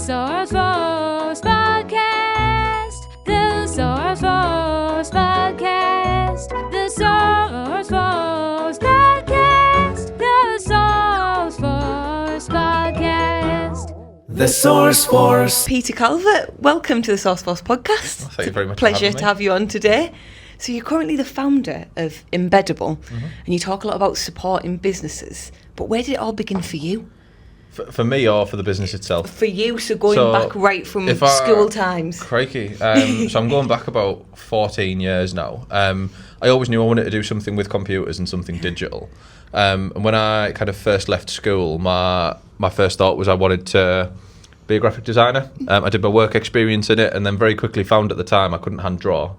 Source Force Podcast. The Source Force Podcast. The Source Force Podcast. The Source Force Podcast. The Source Force. Peter Calvert, welcome to the Source Force Podcast. Well, thank you very much. Pleasure to have you on today. So you're currently the founder of Embeddable, and you talk a lot about supporting businesses. But where did it all begin for you? For me or for the business itself? For you, so going back right from school times. Crikey. So I'm going back about 14 years now. I always knew I wanted to do something with computers and something digital. And when I kind of first left school, my first thought was I wanted to be a graphic designer. I did my work experience in it and then very quickly found at the time I couldn't hand draw.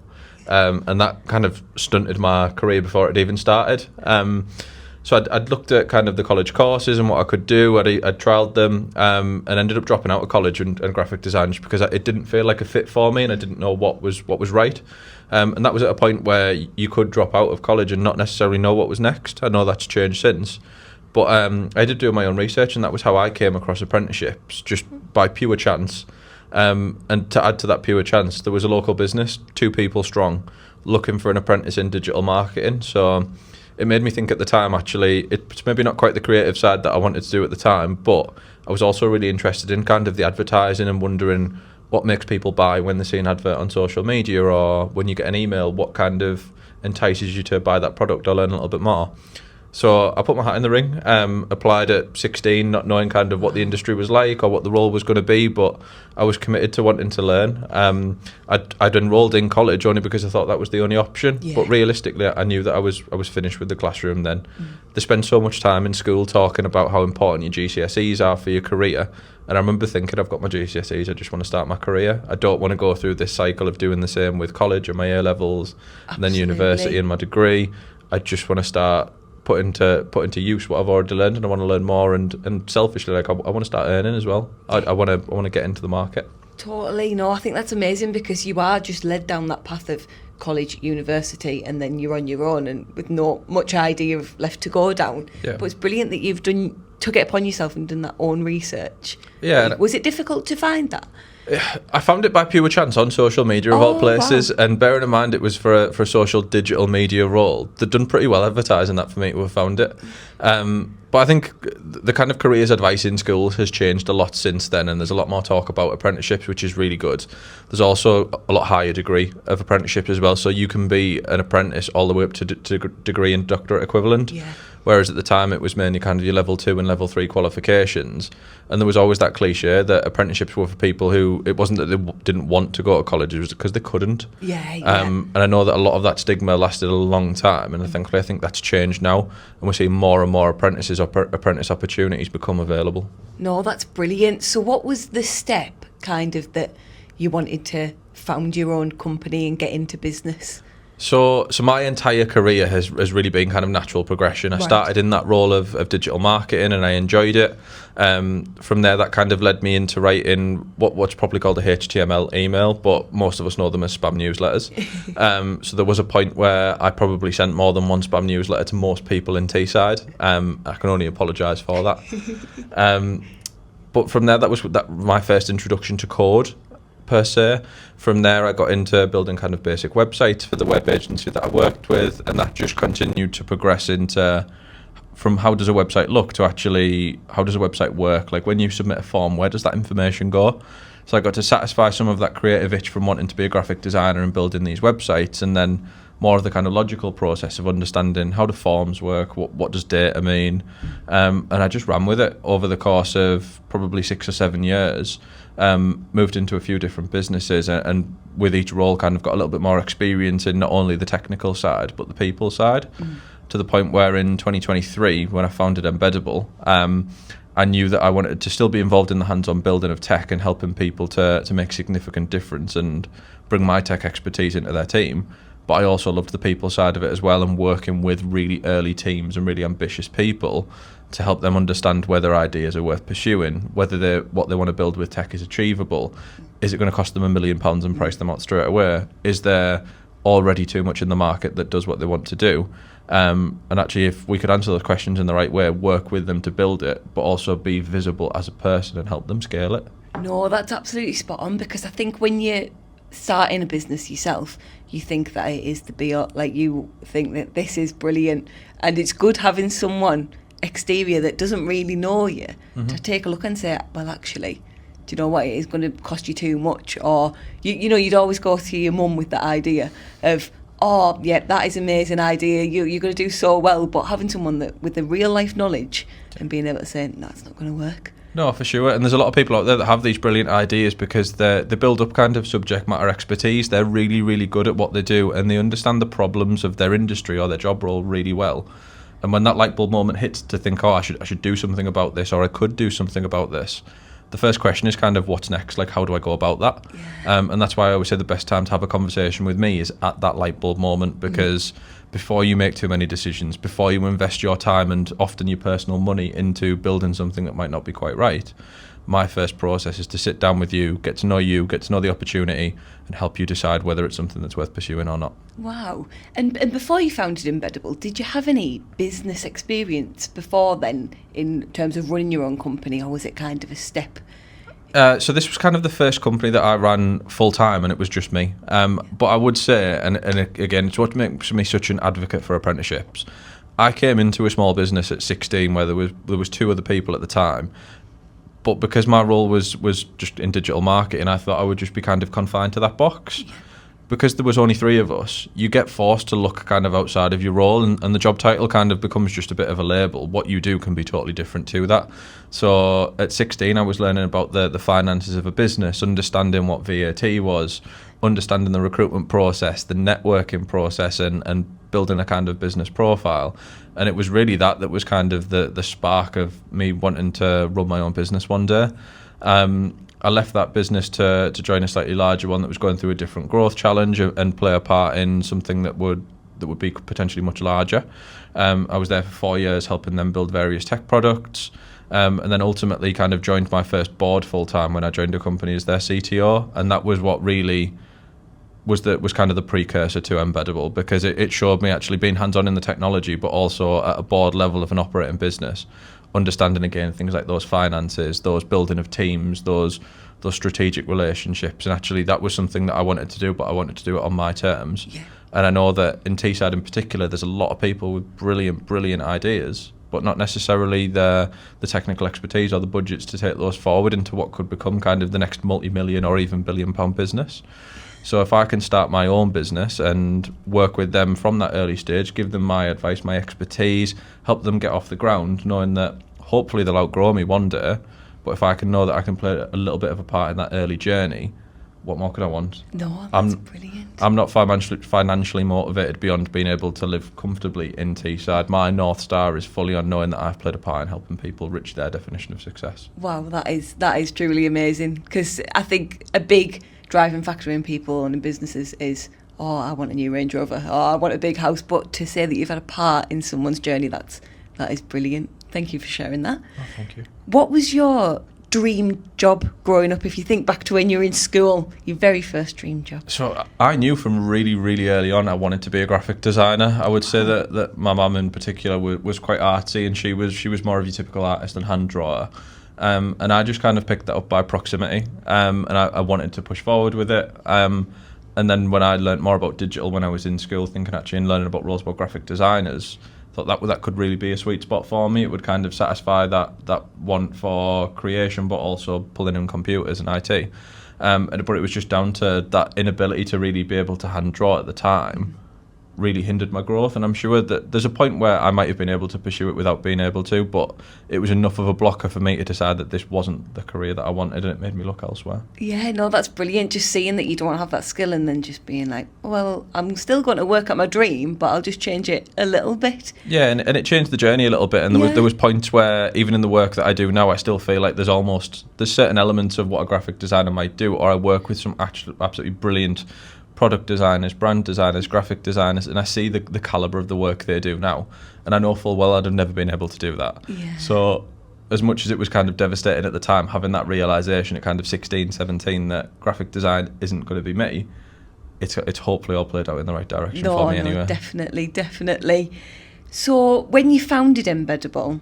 And that kind of stunted my career before it even started. So I'd looked at kind of the college courses and what I could do. I'd trialled them and ended up dropping out of college and graphic design just because it didn't feel like a fit for me and I didn't know what was right. And that was at a point where you could drop out of college and not necessarily know what was next. I know that's changed since. But I did do my own research and that was how I came across apprenticeships, just by pure chance. And to add to that pure chance, there was a local business, 2 people strong, looking for an apprentice in digital marketing. So it made me think at the time, actually, it's maybe not quite the creative side that I wanted to do at the time, but I was also really interested in kind of the advertising and wondering what makes people buy when they see an advert on social media or when you get an email, what kind of entices you to buy that product or learn a little bit more. So I put my hat in the ring, applied at 16, not knowing kind of what the industry was like or what the role was going to be, but I was committed to wanting to learn. I'd enrolled in college only because I thought that was the only option, but realistically I knew that I was finished with the classroom then. They spend so much time in school talking about how important your GCSEs are for your career, and I remember thinking, I've got my GCSEs, I just want to start my career. I don't want to go through this cycle of doing the same with college and my A-levels, and then university and my degree. I just want to start put into use what I've already learned, and I want to learn more, and selfishly, like I want to start earning as well. I want to get into the market. Totally. No, I think that's amazing because you are just led down that path of college, university, and then you're on your own and with no much idea of left to go down. Yeah. But it's brilliant that you've took it upon yourself and done that own research. Yeah. Was it difficult to find that? I found it by pure chance on social media of all places, and bearing in mind it was for a social digital media role, they'd done pretty well advertising that for me to have found it. But I think the kind of careers advice in schools has changed a lot since then, and there's a lot more talk about apprenticeships, which is really good. There's also a lot higher degree of apprenticeships as well, so you can be an apprentice all the way up to degree and doctorate equivalent. Yeah. Whereas at the time it was mainly kind of your level 2 and level 3 qualifications, and there was always that cliche that apprenticeships were for people who, it wasn't that they didn't want to go to college, it was because they couldn't. And I know that a lot of that stigma lasted a long time, and thankfully I think that's changed now, and we're seeing more and more apprentice opportunities become available. No, that's brilliant. So what was the step kind of that you wanted to found your own company and get into business? So my entire career has really been kind of natural progression. I started in that role of digital marketing and I enjoyed it. From there, that kind of led me into writing what's probably called a HTML email, but most of us know them as spam newsletters. So there was a point where I probably sent more than one spam newsletter to most people in Teesside. I can only apologise for that. But from there, that was my first introduction to code, per se. From there I got into building kind of basic websites for the web agency that I worked with, and that just continued to progress into from how does a website look to actually how does a website work. Like when you submit a form, where does that information go? So I got to satisfy some of that creative itch from wanting to be a graphic designer and building these websites, and then more of the kind of logical process of understanding how do forms work, what does data mean, and I just ran with it over the course of probably 6 or 7 years. Moved into a few different businesses, and with each role kind of got a little bit more experience in not only the technical side but the people side, to the point where in 2023 when I founded Embeddable, I knew that I wanted to still be involved in the hands-on building of tech and helping people to make significant difference and bring my tech expertise into their team. But I also loved the people side of it as well, and working with really early teams and really ambitious people to help them understand whether ideas are worth pursuing, whether what they want to build with tech is achievable. Is it going to cost them £1 million and price them out straight away? Is there already too much in the market that does what they want to do. And actually, if we could answer those questions in the right way, work with them to build it, but also be visible as a person and help them scale it. No, that's absolutely spot on, because I think when you're starting a business yourself, you think that it is the be-all. Like, you think that this is brilliant, and it's good having someone exterior that doesn't really know you to take a look and say, well, actually, do you know what, it is going to cost you too much? Or, you know, you'd always go to your mum with the idea of, oh, yeah, that is an amazing idea, you're going to do so well, but having someone that with the real life knowledge and being able to say, no, it's not going to work. No, for sure. And there's a lot of people out there that have these brilliant ideas because they build up kind of subject matter expertise. They're really, really good at what they do, and they understand the problems of their industry or their job role really well. And when that light bulb moment hits to think, oh, I should do something about this, or I could do something about this, the first question is kind of, what's next? Like, how do I go about that? Yeah. And that's why I always say the best time to have a conversation with me is at that light bulb moment, because before you make too many decisions, before you invest your time and often your personal money into building something that might not be quite right, my first process is to sit down with you, get to know the opportunity, and help you decide whether it's something that's worth pursuing or not. Wow. And before you founded Embeddable, did you have any business experience before then in terms of running your own company, or was it kind of a step? So this was kind of the first company that I ran full time, and it was just me. But I would say, and again, it's what makes me such an advocate for apprenticeships. I came into a small business at 16 where there was 2 other people at the time. But because my role was just in digital marketing, I thought I would just be kind of confined to that box. Yeah. Because there was only 3 of us, you get forced to look kind of outside of your role, and the job title kind of becomes just a bit of a label. What you do can be totally different to that. So at 16, I was learning about the finances of a business, understanding what VAT was, understanding the recruitment process, the networking process, and building a kind of business profile. And it was really that was kind of the spark of me wanting to run my own business one day. I left that business to join a slightly larger one that was going through a different growth challenge and play a part in something that would be potentially much larger. I was there for 4 years helping them build various tech products, and then ultimately kind of joined my first board full time when I joined a company as their CTO, and that was what really was kind of the precursor to Embeddable, because it showed me actually being hands-on in the technology, but also at a board level of an operating business, understanding again things like those finances, those building of teams, those strategic relationships. And actually that was something that I wanted to do, but I wanted to do it on my terms. Yeah. And I know that in Teesside in particular, there's a lot of people with brilliant ideas, but not necessarily the technical expertise or the budgets to take those forward into what could become kind of the next multi-million or even billion-pound business. So if I can start my own business and work with them from that early stage, give them my advice, my expertise, help them get off the ground, knowing that hopefully they'll outgrow me one day, but if I can know that I can play a little bit of a part in that early journey, what more could I want? No, that's brilliant. I'm not financially motivated beyond being able to live comfortably in Teesside. My North Star is fully on knowing that I've played a part in helping people reach their definition of success. Wow, that is truly amazing, because I think a big driving factor in people and in businesses is, oh, I want a new Range Rover, oh, I want a big house. But to say that you've had a part in someone's journey, that is brilliant. Thank you for sharing that. Oh, thank you. What was your dream job growing up? If you think back to when you were in school, your very first dream job. So I knew from really, really early on I wanted to be a graphic designer. I would say that my mum in particular was quite artsy, and she was more of your typical artist and hand drawer. And I just kind of picked that up by proximity, and I wanted to push forward with it. And then when I learnt more about digital when I was in school, thinking actually and learning about roles about graphic designers, thought that could really be a sweet spot for me. It would kind of satisfy that want for creation, but also pulling in computers and IT. But it was just down to that inability to really be able to hand draw at the time really hindered my growth. And I'm sure that there's a point where I might have been able to pursue it without being able to, but it was enough of a blocker for me to decide that this wasn't the career that I wanted, and it made me look elsewhere. Yeah, no, that's brilliant. Just seeing that you don't have that skill and then just being like, well, I'm still going to work at my dream, but I'll just change it a little bit. Yeah, and it changed the journey a little bit. And there was points where even in the work that I do now, I still feel like there's certain elements of what a graphic designer might do, or I work with some absolutely brilliant product designers, brand designers, graphic designers, and I see the calibre of the work they do now, and I know full well I'd have never been able to do that. Yeah. So as much as it was kind of devastating at the time, having that realisation at kind of 16, 17 that graphic design isn't going to be me, it's hopefully all played out in the right direction for me anyway. Definitely. So when you founded Embeddable,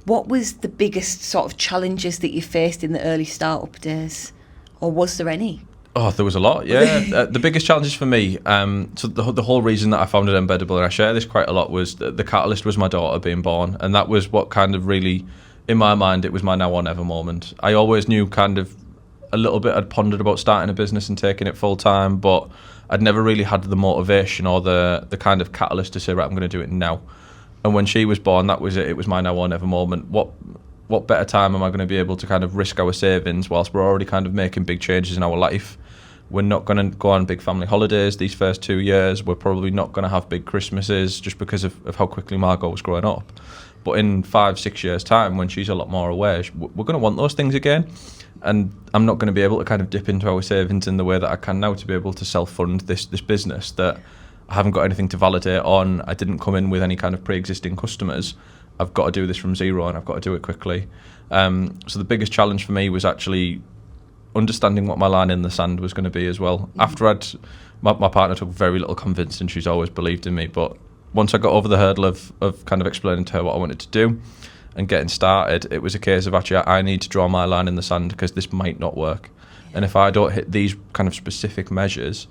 what was the biggest sort of challenges that you faced in the early startup days, or was there any? Oh, there was a lot, yeah. The biggest challenges for me, so the whole reason that I founded Embeddable, and I share this quite a lot, was the catalyst was my daughter being born, and that was what kind of really, in my mind, it was my now or never moment. I always knew kind of a little bit, I'd pondered about starting a business and taking it full time, but I'd never really had the motivation or the kind of catalyst to say, right, I'm going to do it now. And when she was born, that was it. It was my now or never moment. What better time am I going to be able to kind of risk our savings whilst we're already kind of making big changes in our life? We're not going to go on big family holidays these first 2 years. We're probably not going to have big Christmases just because of how quickly Margot was growing up. But in 5-6 years' time, when she's a lot more aware, we're going to want those things again. And I'm not going to be able to kind of dip into our savings in the way that I can now to be able to self-fund this business that I haven't got anything to validate on. I didn't come in with any kind of pre-existing customers. I've got to do this from zero and I've got to do it quickly. So the biggest challenge for me was actually understanding what my line in the sand was going to be as well. After my partner took very little convincing, she's always believed in me, but once I got over the hurdle of kind of explaining to her what I wanted to do and getting started, it was a case of actually I need to draw my line in the sand because this might not work. And if I don't hit these kind of specific measures,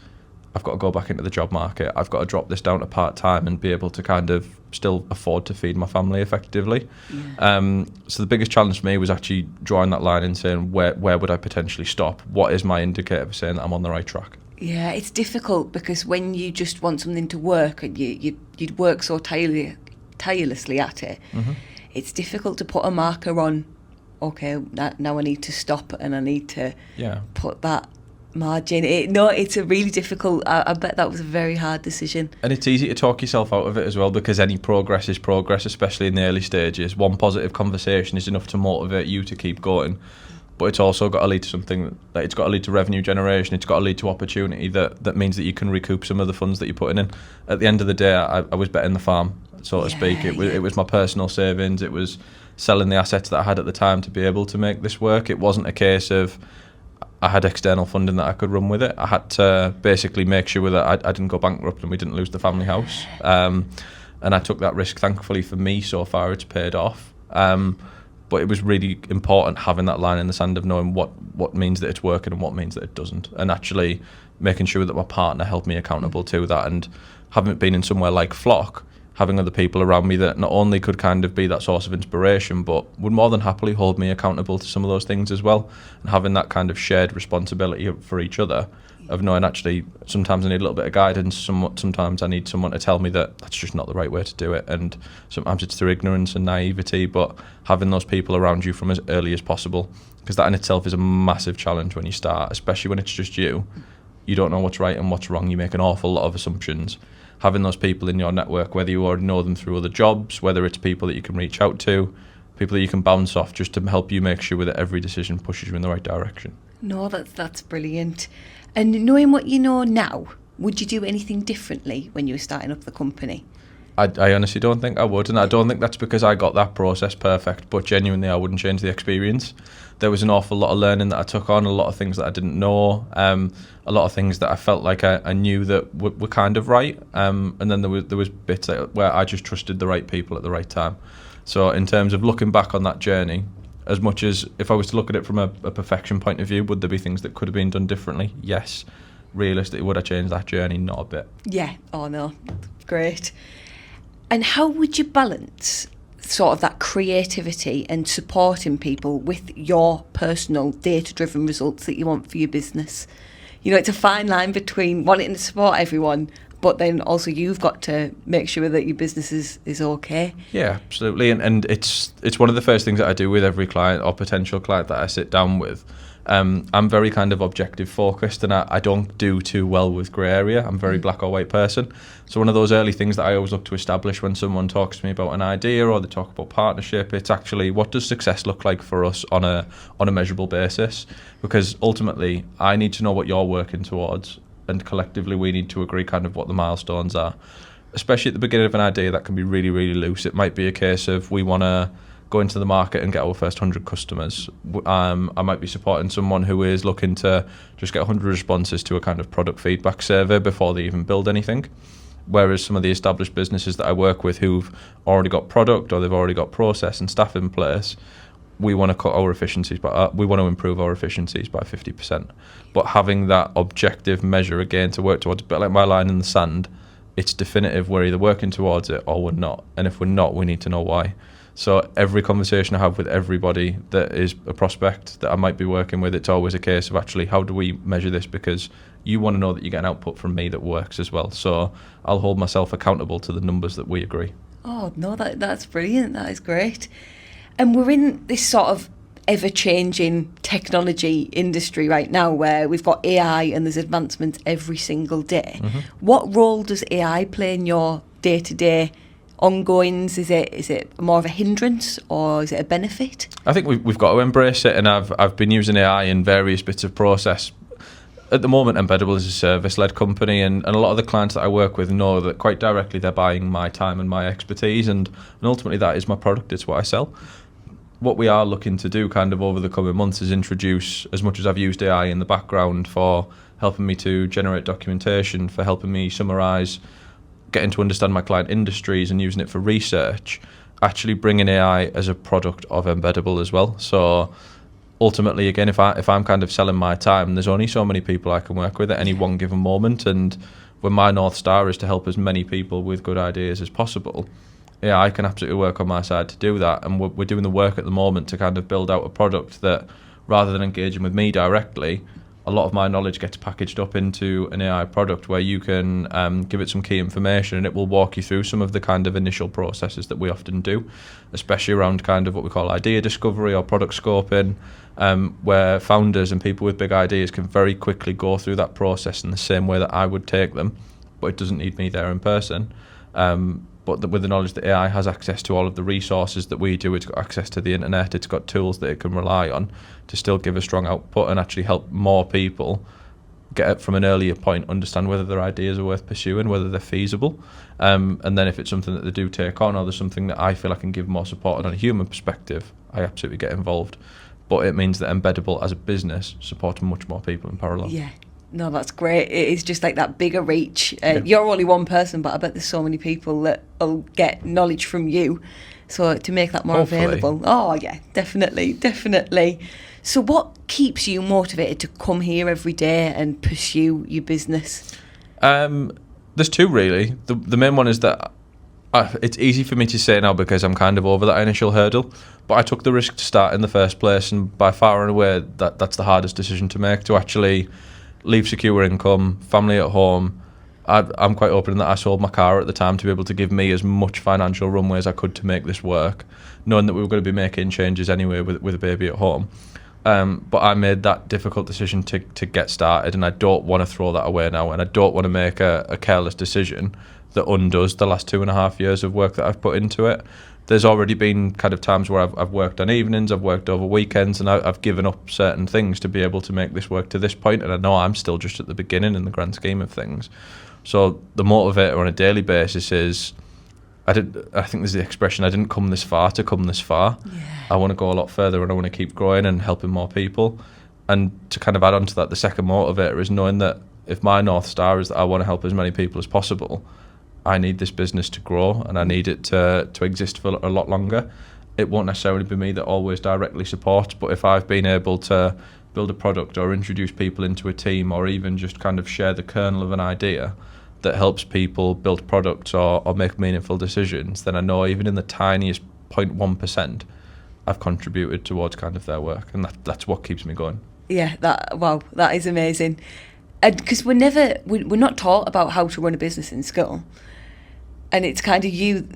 I've got to go back into the job market. I've got to drop this down to part-time and be able to kind of still afford to feed my family effectively. Yeah. So the biggest challenge for me was actually drawing that line and saying, where would I potentially stop? What is my indicator for saying that I'm on the right track? Yeah, it's difficult because when you just want something to work and you'd work so tirelessly at it, it's difficult to put a marker on, okay, now I need to stop and I need to put that margin. It's a really difficult, I bet that was a very hard decision. And it's easy to talk yourself out of it as well because any progress is progress, especially in the early stages. One positive conversation is enough to motivate you to keep going. But it's also got to lead to something, that it's got to lead to revenue generation, it's got to lead to opportunity that means that you can recoup some of the funds that you're putting in. At the end of the day, I was betting the farm, so to speak. It was my personal savings, it was selling the assets that I had at the time to be able to make this work. It wasn't a case of I had external funding that I could run with it. I had to basically make sure that I didn't go bankrupt and we didn't lose the family house. And I took that risk. Thankfully for me, so far, it's paid off. But it was really important having that line in the sand of knowing what means that it's working and what means that it doesn't. And actually making sure that my partner held me accountable to that. And having been in somewhere like Flock, having other people around me that not only could kind of be that source of inspiration, but would more than happily hold me accountable to some of those things as well. And having that kind of shared responsibility for each other, of knowing actually sometimes I need a little bit of guidance, sometimes I need someone to tell me that that's just not the right way to do it, and sometimes it's through ignorance and naivety, but having those people around you from as early as possible, because that in itself is a massive challenge when you start, especially when it's just you don't know what's right and what's wrong, you make an awful lot of assumptions. Having those people in your network, whether you already know them through other jobs, whether it's people that you can reach out to, people that you can bounce off, just to help you make sure that every decision pushes you in the right direction. No, that's brilliant. And knowing what you know now, would you do anything differently when you were starting up the company? I honestly don't think I would, and I don't think that's because I got that process perfect, but genuinely I wouldn't change the experience. There was an awful lot of learning that I took on, a lot of things that I didn't know, a lot of things that I felt like I knew that were kind of right, and then there was bits where I just trusted the right people at the right time. So in terms of looking back on that journey, as much as if I was to look at it from a perfection point of view, would there be things that could have been done differently? Yes. Realistically, would I change that journey? Not a bit. Yeah. Oh, no. Great. And how would you balance sort of that creativity and supporting people with your personal data-driven results that you want for your business? You know, it's a fine line between wanting to support everyone, but then also you've got to make sure that your business is okay. Yeah, absolutely. And it's one of the first things that I do with every client or potential client that I sit down with. I'm very kind of objective focused, and I don't do too well with grey area. I'm very black or white person. So one of those early things that I always look to establish when someone talks to me about an idea or they talk about partnership, it's actually what does success look like for us on a measurable basis? Because ultimately I need to know what you're working towards, and collectively we need to agree kind of what the milestones are. Especially at the beginning of an idea, that can be really, really loose. It might be a case of we want to go into the market and get our first 100 customers. I might be supporting someone who is looking to just get 100 responses to a kind of product feedback survey before they even build anything. Whereas some of the established businesses that I work with who've already got product or they've already got process and staff in place, we want to cut our efficiencies, but we want to improve our efficiencies by 50%. But having that objective measure again to work towards, a bit like my line in the sand, it's definitive. We're either working towards it or we're not. And if we're not, we need to know why. So every conversation I have with everybody that is a prospect that I might be working with, it's always a case of actually, how do we measure this? Because you want to know that you get an output from me that works as well. So I'll hold myself accountable to the numbers that we agree. Oh, no, that's brilliant. That is great. And we're in this sort of ever-changing technology industry right now where we've got AI and there's advancements every single day. Mm-hmm. What role does AI play in your day-to-day ongoings? Is it more of a hindrance or is it a benefit? I think we've got to embrace it, and I've been using AI in various bits of process. At the moment, Embeddable is a service-led company, and a lot of the clients that I work with know that quite directly they're buying my time and my expertise, and ultimately that is my product, it's what I sell. What we are looking to do kind of over the coming months is introduce, as much as I've used AI in the background for helping me to generate documentation, for helping me summarise, getting to understand my client industries and using it for research, actually bringing AI as a product of Embeddable as well. So ultimately, again, if I'm kind of selling my time, there's only so many people I can work with at any one given moment, and when my North Star is to help as many people with good ideas as possible, yeah, I can absolutely work on my side to do that. And we're doing the work at the moment to kind of build out a product that, rather than engaging with me directly, a lot of my knowledge gets packaged up into an AI product where you can give it some key information and it will walk you through some of the kind of initial processes that we often do, especially around kind of what we call idea discovery or product scoping, where founders and people with big ideas can very quickly go through that process in the same way that I would take them, but it doesn't need me there in person. But with the knowledge that AI has access to all of the resources that we do, it's got access to the internet, it's got tools that it can rely on to still give a strong output and actually help more people get it from an earlier point, understand whether their ideas are worth pursuing, whether they're feasible. And then if it's something that they do take on, or there's something that I feel I can give more support on a human perspective, I absolutely get involved. But it means that Embeddable as a business supports much more people in parallel. Yeah. No, that's great. It is just like that bigger reach. You're only one person, but I bet there's so many people that will get knowledge from you. So to make that more available. Oh, yeah, definitely. So what keeps you motivated to come here every day and pursue your business? There's two, really. The main one is that it's easy for me to say now because I'm kind of over that initial hurdle, but I took the risk to start in the first place, and by far and away, that's the hardest decision to make, to actually leave secure income, family at home. I'm quite open in that I sold my car at the time to be able to give me as much financial runway as I could to make this work, knowing that we were going to be making changes anyway with a baby at home. But I made that difficult decision to get started, and I don't want to throw that away now, and I don't want to make a careless decision that undoes the last 2.5 years of work that I've put into it. There's already been kind of times where I've worked on evenings, I've worked over weekends, and I've given up certain things to be able to make this work to this point, and I know I'm still just at the beginning in the grand scheme of things. So the motivator on a daily basis is, I think there's the expression, I didn't come this far to come this far. Yeah. I want to go a lot further, and I want to keep growing and helping more people. And to kind of add on to that, the second motivator is knowing that if my North Star is that I want to help as many people as possible, I need this business to grow, and I need it to exist for a lot longer. It won't necessarily be me that always directly supports, but if I've been able to build a product or introduce people into a team, or even just kind of share the kernel of an idea that helps people build products or make meaningful decisions, then I know even in the tiniest 0.1%, I've contributed towards kind of their work, and that's what keeps me going. Yeah, that is amazing. And because we're not taught about how to run a business in school. And it's kind of you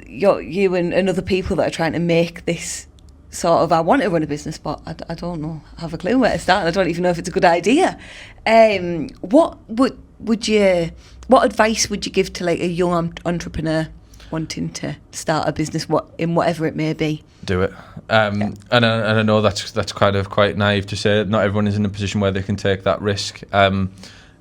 and other people that are trying to make this sort of, I want to run a business, but I don't know, I have a clue where to start. I don't even know if it's a good idea. What advice would you give to like a young entrepreneur wanting to start a business, in whatever it may be? Do it. And I know that's kind of quite naive to say. Not everyone is in a position where they can take that risk.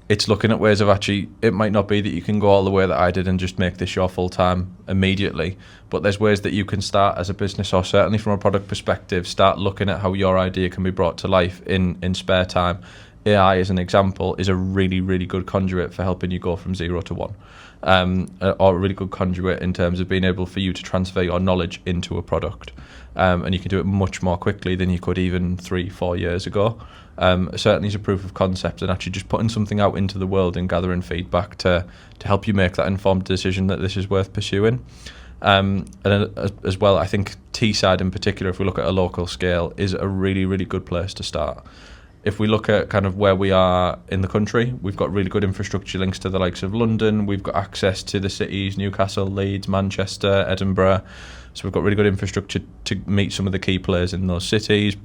it's looking at ways of actually, it might not be that you can go all the way that I did and just make this your full time immediately, but there's ways that you can start as a business, or certainly from a product perspective, start looking at how your idea can be brought to life in spare time. AI, as an example, is a really, really good conduit for helping you go from 0 to 1. Or a really good conduit in terms of being able for you to transfer your knowledge into a product. And you can do it much more quickly than you could even 3-4 years ago. Certainly as a proof of concept, and actually just putting something out into the world and gathering feedback to help you make that informed decision that this is worth pursuing. And as well, I think Teesside in particular, if we look at a local scale, is a really, really good place to start. If we look at kind of where we are in the country, we've got really good infrastructure links to the likes of London. We've got access to the cities, Newcastle, Leeds, Manchester, Edinburgh. So we've got really good infrastructure to meet some of the key players in those cities.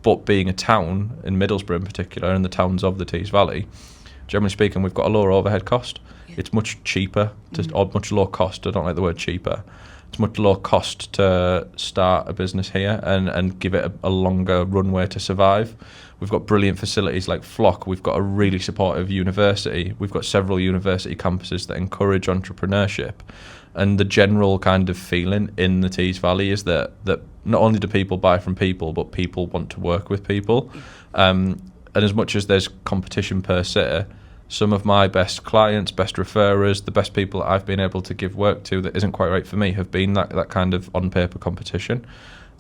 But being a town, in Middlesbrough in particular, and the towns of the Tees Valley, generally speaking, we've got a lower overhead cost. Yeah. It's much cheaper, or much lower cost. I don't like the word cheaper. It's much lower cost to start a business here and give it a longer runway to survive. We've got brilliant facilities like Flock. We've got a really supportive university. We've got several university campuses that encourage entrepreneurship. And the general kind of feeling in the Tees Valley is that not only do people buy from people, but people want to work with people. And as much as there's competition per se, some of my best clients, best referrers, the best people that I've been able to give work to that isn't quite right for me have been that kind of on-paper competition.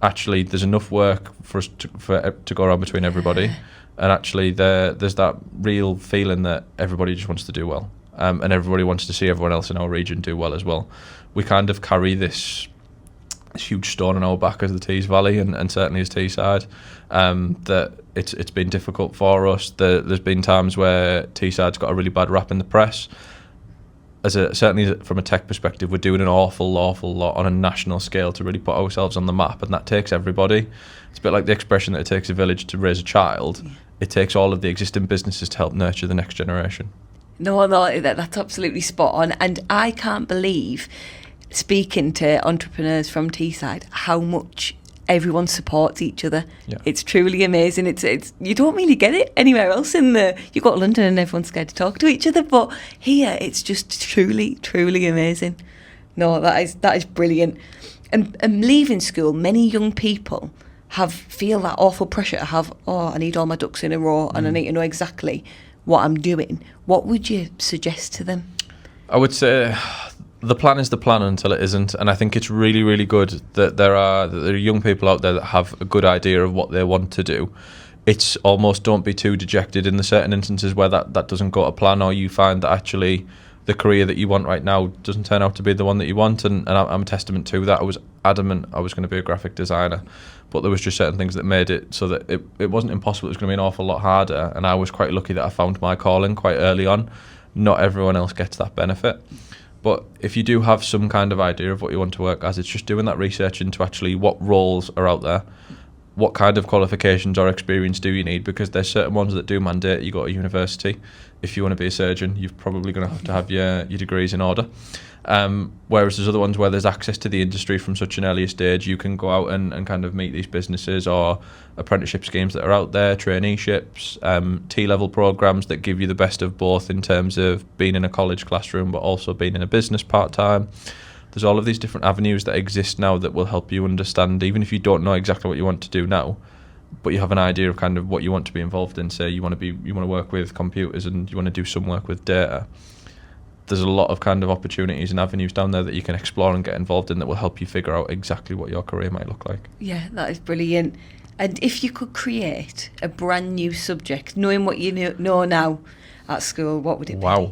Actually, there's enough work for us to go around between everybody. And actually, there's that real feeling that everybody just wants to do well. And everybody wants to see everyone else in our region do well as well. We kind of carry this huge stone on our back as the Tees Valley, and certainly as Teesside, that it's been difficult for us. There's been times where Teesside's got a really bad rap in the press. Certainly from a tech perspective, we're doing an awful lot on a national scale to really put ourselves on the map, and that takes everybody. It's a bit like the expression that it takes a village to raise a child. Yeah. It takes all of the existing businesses to help nurture the next generation. No, that's absolutely spot on. And I can't believe, speaking to entrepreneurs from Teesside, how much everyone supports each other. Yeah. It's truly amazing. It's you don't really get it anywhere else you got London and everyone's scared to talk to each other, but here it's just truly, truly amazing. No, that is brilliant. And leaving school, many young people feel that awful pressure to have, I need all my ducks in a row and I need to know exactly what I'm doing. What would you suggest to them? I would say the plan is the plan until it isn't, and I think it's really, really good that there are young people out there that have a good idea of what they want to do. It's almost, don't be too dejected in the certain instances where that doesn't go to plan, or you find that actually the career that you want right now doesn't turn out to be the one that you want, and I'm a testament to that. I was adamant I was going to be a graphic designer, but there was just certain things that made it so that it wasn't impossible. It was going to be an awful lot harder, and I was quite lucky that I found my calling quite early on. Not everyone else gets that benefit. But if you do have some kind of idea of what you want to work as, it's just doing that research into actually what roles are out there, what kind of qualifications or experience do you need, because there's certain ones that do mandate you go to university. If you want to be a surgeon, you're probably going to have your degrees in order. Whereas there's other ones where there's access to the industry from such an early stage, you can go out and kind of meet these businesses, or apprenticeship schemes that are out there, traineeships, T-level programs that give you the best of both in terms of being in a college classroom but also being in a business part-time. There's all of these different avenues that exist now that will help you understand, even if you don't know exactly what you want to do now, but you have an idea of kind of what you want to be involved in. Say you want to work with computers and you want to do some work with data. There's a lot of kind of opportunities and avenues down there that you can explore and get involved in that will help you figure out exactly what your career might look like. Yeah, that is brilliant. And if you could create a brand new subject, knowing what you know now at school, what would it be? Wow.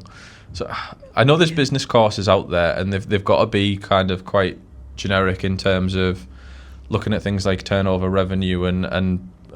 So I know there's business courses out there, and they've got to be kind of quite generic in terms of looking at things like turnover, revenue, and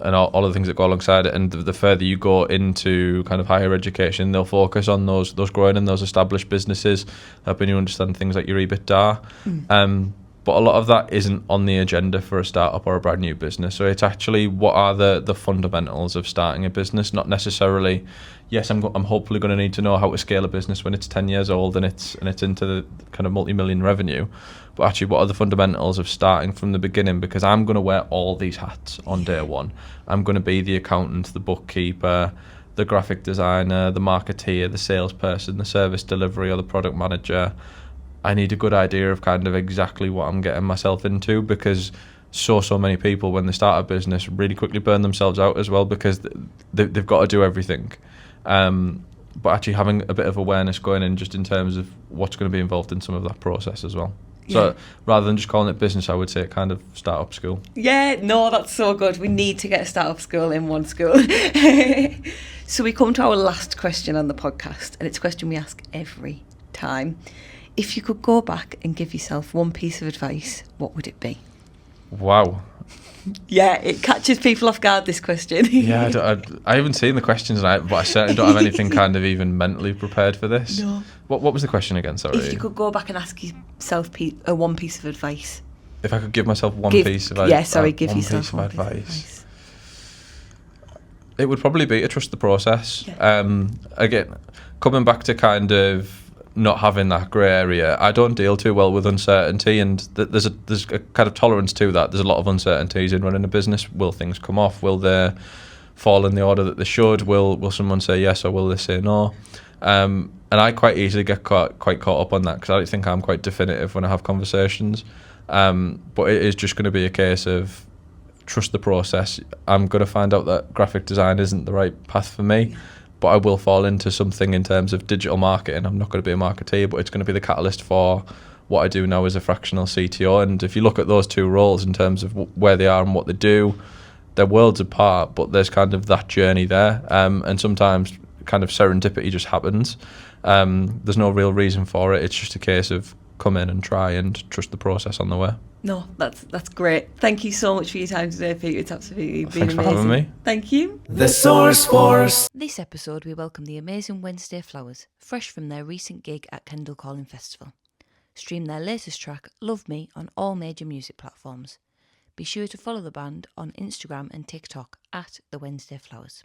all of the things that go alongside it. And the further you go into kind of higher education, they'll focus on those growing and those established businesses, helping you understand things like your EBITDA. But a lot of that isn't on the agenda for a startup or a brand new business. So it's actually, what are the fundamentals of starting a business? Not necessarily, yes, I'm hopefully going to need to know how to scale a business when it's 10 years old and it's into the kind of multi-million revenue. But actually, what are the fundamentals of starting from the beginning? Because I'm going to wear all these hats on day one. I'm going to be the accountant, the bookkeeper, the graphic designer, the marketeer, the salesperson, the service delivery, or the product manager, I need a good idea of kind of exactly what I'm getting myself into, because so many people, when they start a business, really quickly burn themselves out as well, because they've got to do everything. But actually having a bit of awareness going in just in terms of what's going to be involved in some of that process as well. So rather than just calling it business, I would say kind of start-up school. Yeah, no, that's so good. We need to get a start-up school in one school. So we come to our last question on the podcast, and it's a question we ask every time. If you could go back and give yourself one piece of advice, what would it be? Wow. Yeah, it catches people off guard, this question. Yeah, I haven't seen the questions, but I certainly don't have anything kind of even mentally prepared for this. No. What was the question again, sorry? If you could go back and ask yourself one piece of advice. If I could give myself one piece of advice. Yeah, sorry, give yourself one piece of advice. It would probably be to trust the process. Yeah. Again, coming back to kind of not having that grey area, I don't deal too well with uncertainty, and there's a kind of tolerance to that. There's a lot of uncertainties in running a business. Will things come off? Will they fall in the order that they should? Will someone say yes, or will they say no? And I quite easily get quite caught up on that, because I think I'm quite definitive when I have conversations. But it is just going to be a case of trust the process. I'm going to find out that graphic design isn't the right path for me, but I will fall into something in terms of digital marketing. I'm not going to be a marketeer, but it's going to be the catalyst for what I do now as a fractional CTO. And if you look at those two roles in terms of where they are and what they do, they're worlds apart, but there's kind of that journey there. And sometimes kind of serendipity just happens. There's no real reason for it. It's just a case of come in and try and trust the process on the way. No, that's great. Thank you so much for your time today, Pete. It's absolutely been Thanks amazing. for having me. Thank you. The Source Force. This episode, we welcome the amazing Wednesday Flowers, fresh from their recent gig at Kendal Calling Festival. Stream their latest track, Love Me, on all major music platforms. Be sure to follow the band on Instagram and TikTok at the Wednesday Flowers.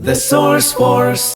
The Source Force.